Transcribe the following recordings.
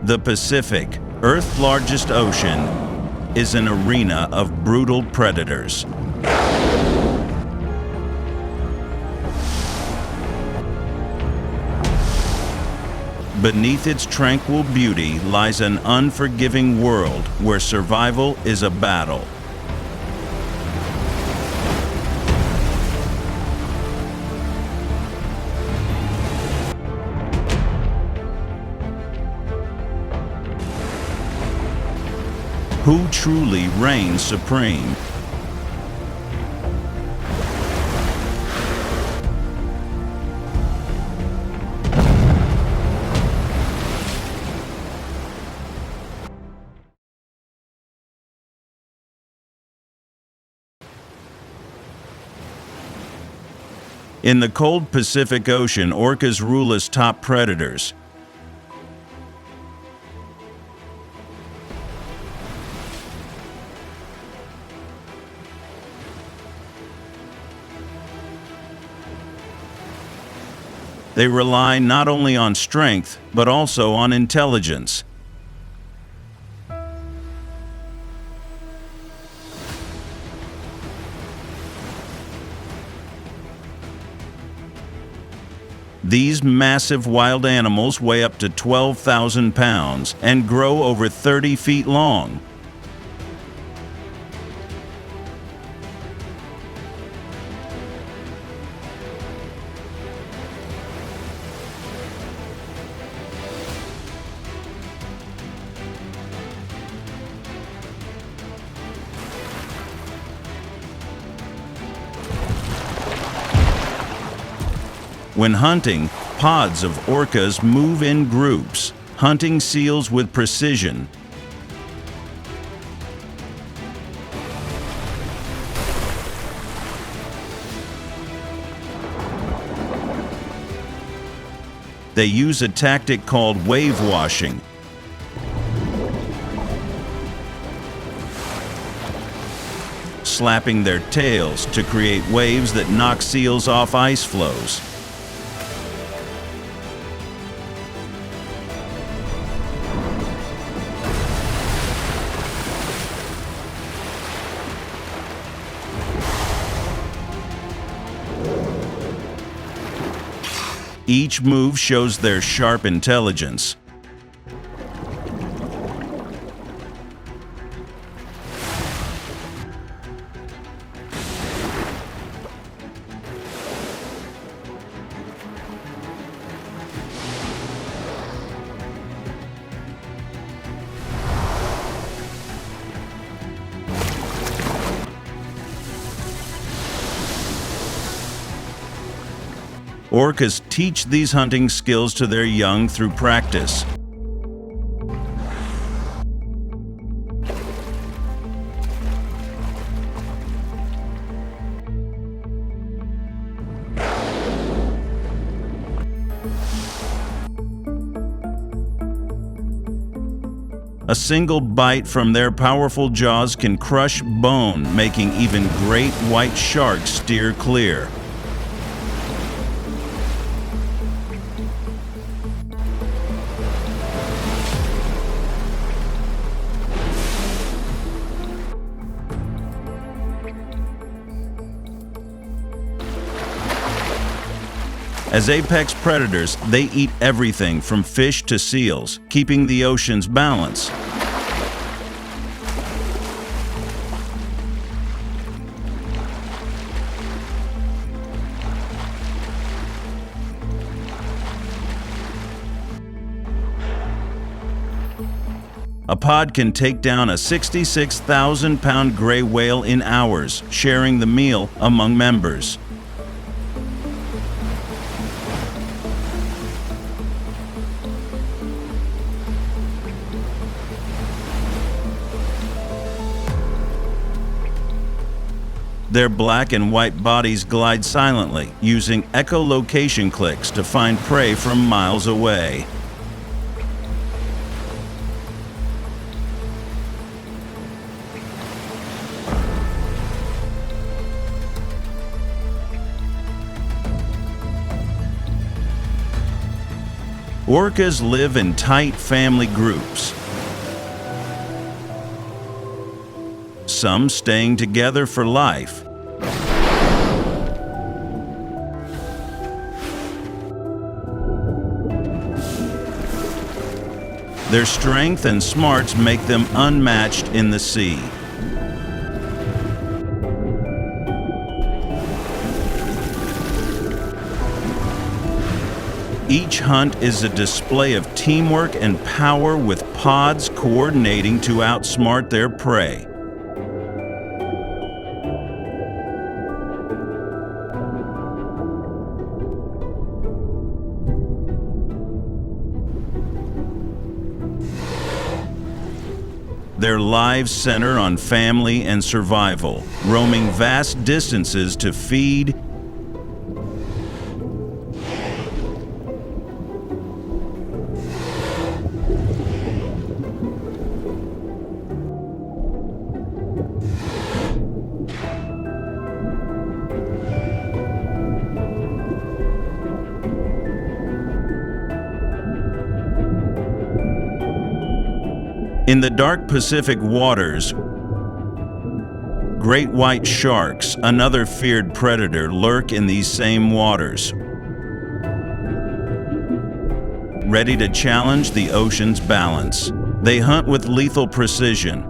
The Pacific, Earth's largest ocean, is an arena of brutal predators. Beneath its tranquil beauty lies an unforgiving world where survival is a battle. Who truly reigns supreme? In the cold Pacific Ocean, orcas rule as top predators. They rely not only on strength, but also on intelligence. These massive wild animals weigh up to 12,000 pounds and grow over 30 feet long. When hunting, pods of orcas move in groups, hunting seals with precision. They use a tactic called wave washing. Slapping their tails to create waves that knock seals off ice floes. Each move shows their sharp intelligence. Orcas teach these hunting skills to their young through practice. A single bite from their powerful jaws can crush bone, making even great white sharks steer clear. As apex predators, they eat everything from fish to seals, keeping the ocean's balance. A pod can take down a 66,000-pound gray whale in hours, sharing the meal among members. Their black and white bodies glide silently, using echolocation clicks to find prey from miles away. Orcas live in tight family groups, some staying together for life. Their strength and smarts make them unmatched in the sea. Each hunt is a display of teamwork and power, with pods coordinating to outsmart their prey. Their lives center on family and survival, roaming vast distances to feed, in the dark Pacific waters. Great white sharks, another feared predator, lurk in these same waters, ready to challenge the ocean's balance. They hunt with lethal precision.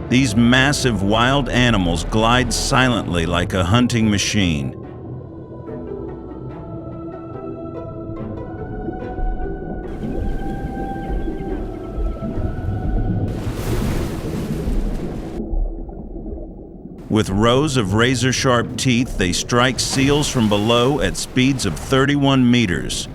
These massive wild animals glide silently like a hunting machine. With rows of razor-sharp teeth, they strike seals from below at speeds of 31 meters.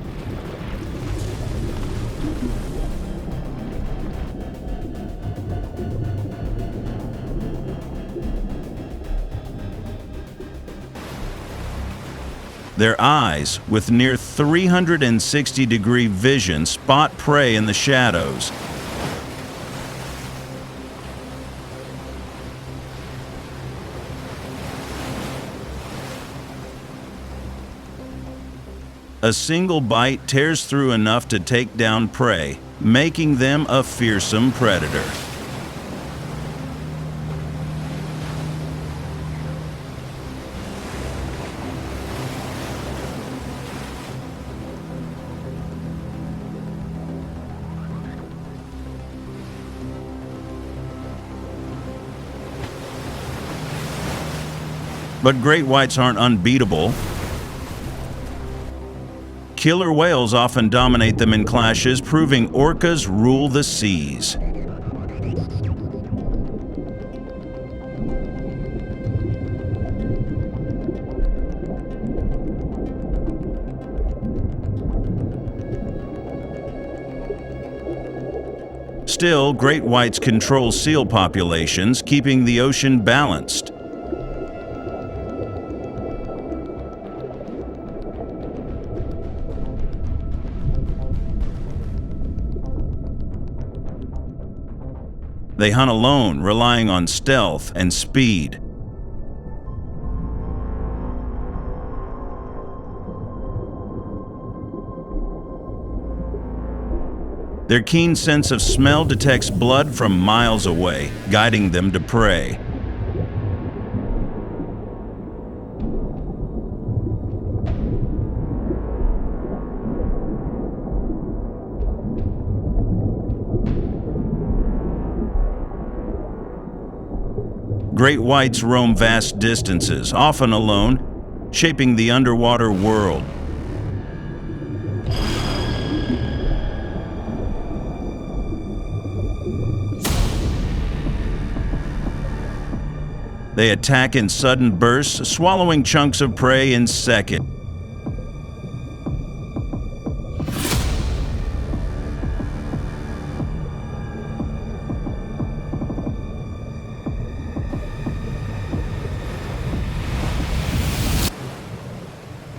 Their eyes, with near 360-degree vision, spot prey in the shadows. A single bite tears through enough to take down prey, making them a fearsome predator. But great whites aren't unbeatable. Killer whales often dominate them in clashes, proving orcas rule the seas. Still, great whites control seal populations, keeping the ocean balanced. They hunt alone, relying on stealth and speed. Their keen sense of smell detects blood from miles away, guiding them to prey. Great whites roam vast distances, often alone, shaping the underwater world. They attack in sudden bursts, swallowing chunks of prey in seconds.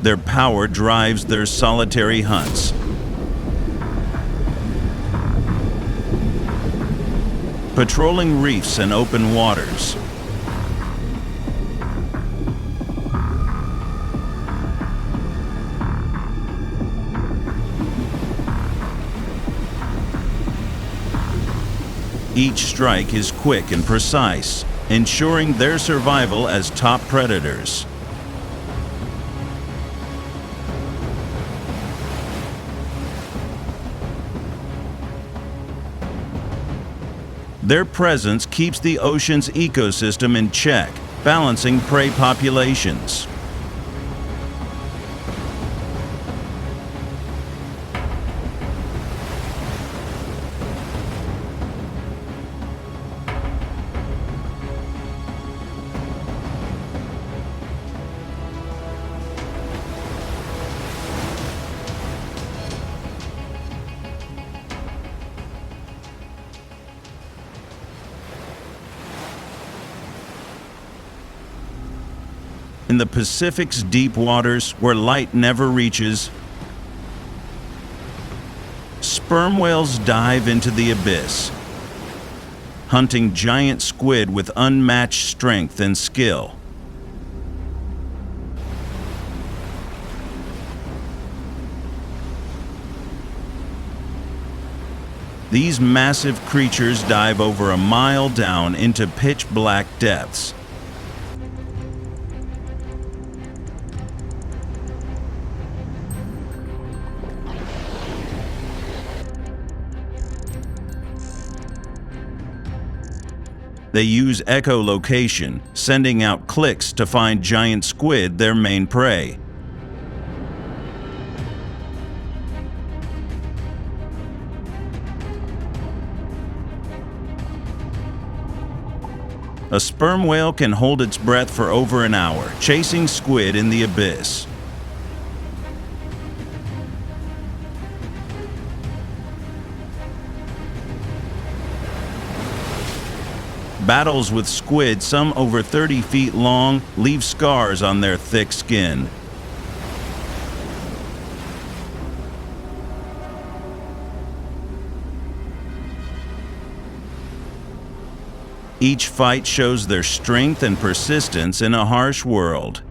Their power drives their solitary hunts. patrolling reefs and open waters. Each strike is quick and precise, ensuring their survival as top predators. Their presence keeps the ocean's ecosystem in check, balancing prey populations. In the Pacific's deep waters, where light never reaches, sperm whales dive into the abyss, hunting giant squid with unmatched strength and skill. These massive creatures dive over a mile down into pitch-black depths. They use echolocation, sending out clicks to find giant squid, their main prey. A sperm whale can hold its breath for over an hour, chasing squid in the abyss. Battles with squid, some over 30 feet long, leave scars on their thick skin. Each fight shows their strength and persistence in a harsh world.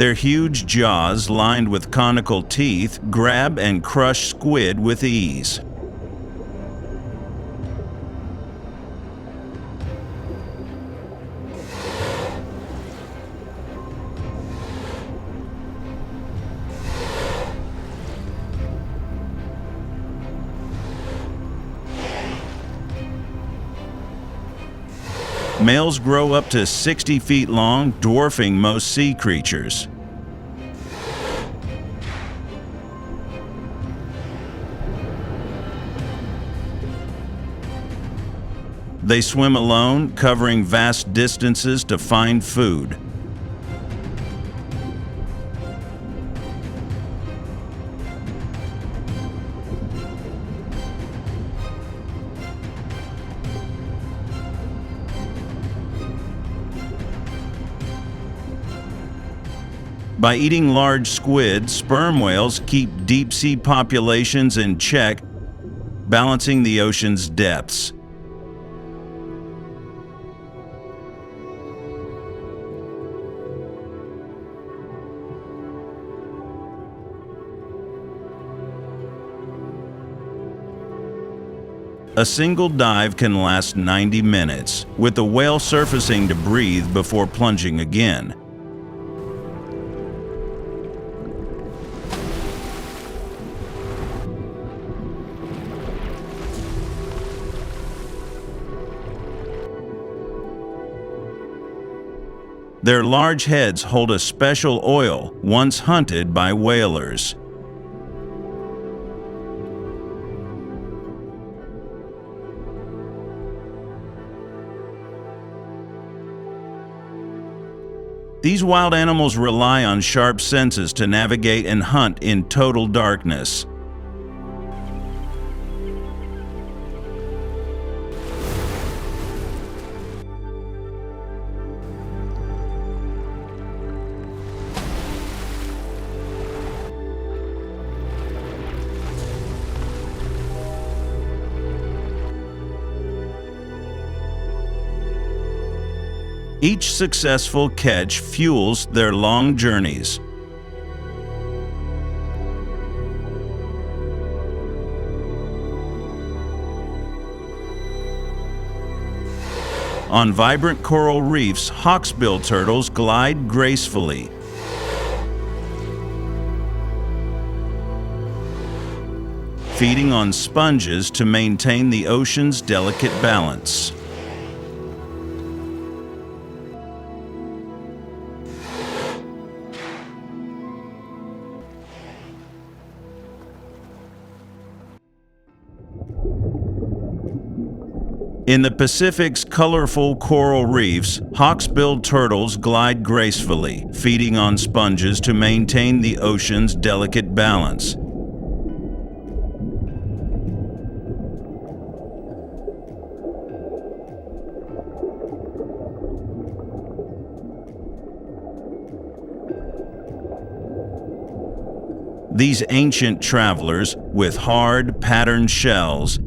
Their huge jaws, lined with conical teeth, grab and crush squid with ease. Males grow up to 60 feet long, dwarfing most sea creatures. They swim alone, covering vast distances to find food. By eating large squid, sperm whales keep deep-sea populations in check, balancing the ocean's depths. A single dive can last 90 minutes, with the whale surfacing to breathe before plunging again. Their large heads hold a special oil once hunted by whalers. These wild animals rely on sharp senses to navigate and hunt in total darkness. Each successful catch fuels their long journeys. On vibrant coral reefs, hawksbill turtles glide gracefully. Feeding on sponges to maintain the ocean's delicate balance. In the Pacific's colorful coral reefs, hawksbill turtles glide gracefully, feeding on sponges to maintain the ocean's delicate balance. These ancient travelers, with hard, patterned shells,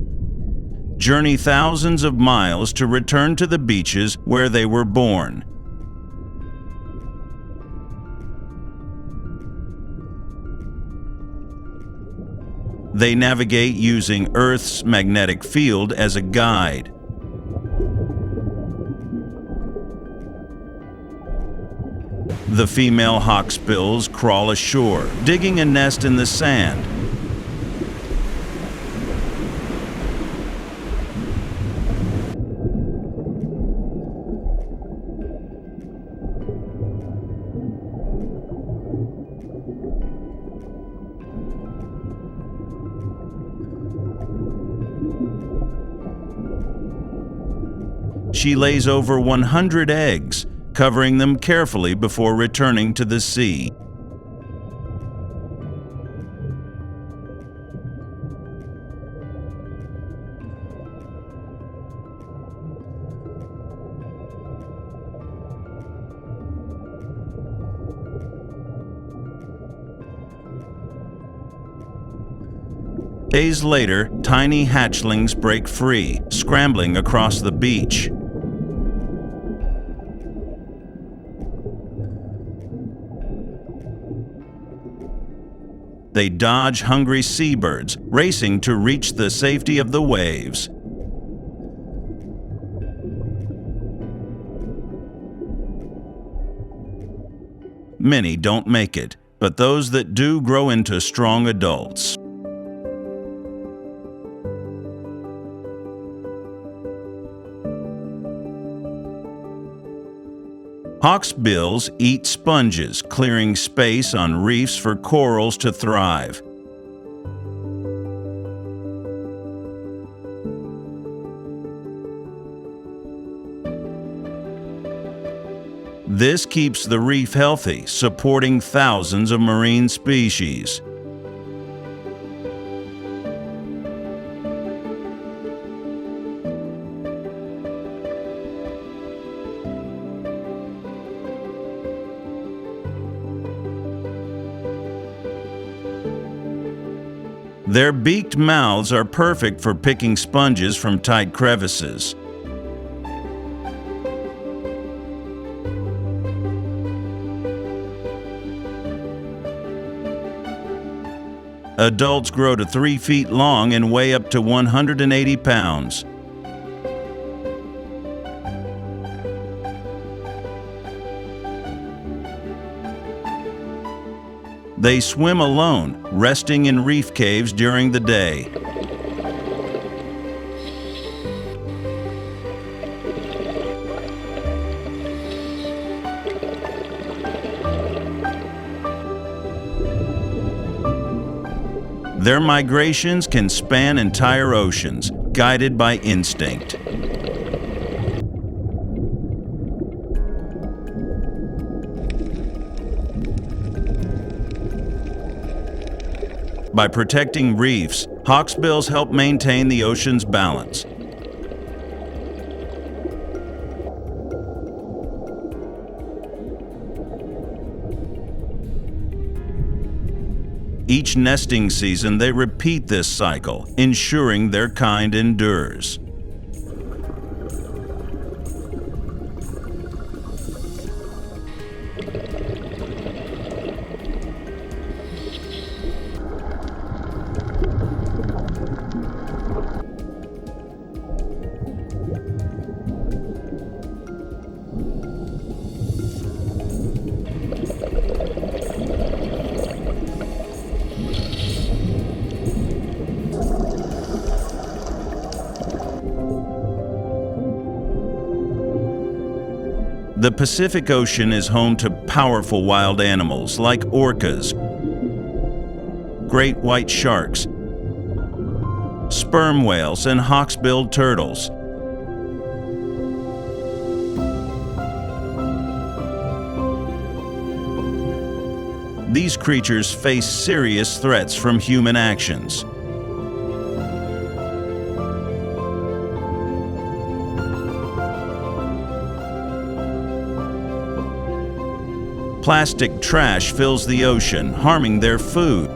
journey thousands of miles to return to the beaches where they were born. They navigate using Earth's magnetic field as a guide. The female hawksbills crawl ashore, digging a nest in the sand. She lays over 100 eggs, covering them carefully before returning to the sea. Days later, tiny hatchlings break free, scrambling across the beach. They dodge hungry seabirds, racing to reach the safety of the waves. Many don't make it, but those that do grow into strong adults. Hawksbills eat sponges, clearing space on reefs for corals to thrive. This keeps the reef healthy, supporting thousands of marine species. Their beaked mouths are perfect for picking sponges from tight crevices. Adults grow to 3 feet long and weigh up to 180 pounds. They swim alone, resting in reef caves during the day. Their migrations can span entire oceans, guided by instinct. By protecting reefs, hawksbills help maintain the ocean's balance. Each nesting season, they repeat this cycle, ensuring their kind endures. The Pacific Ocean is home to powerful wild animals like orcas, great white sharks, sperm whales, and hawksbill turtles. These creatures face serious threats from human actions. Plastic trash fills the ocean, harming their food.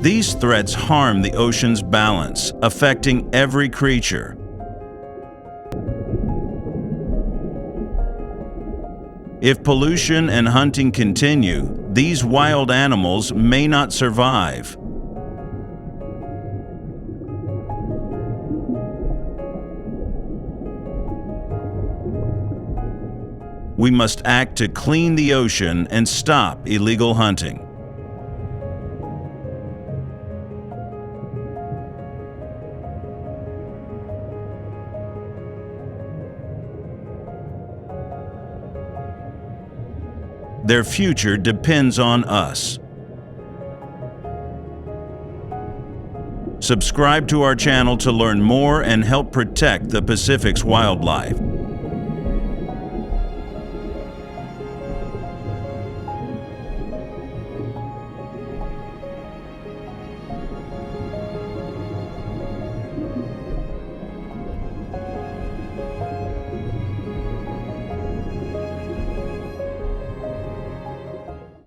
These threats harm the ocean's balance, affecting every creature. If pollution and hunting continue, these wild animals may not survive. We must act to clean the ocean and stop illegal hunting. Their future depends on us. Subscribe to our channel to learn more and help protect the Pacific's wildlife.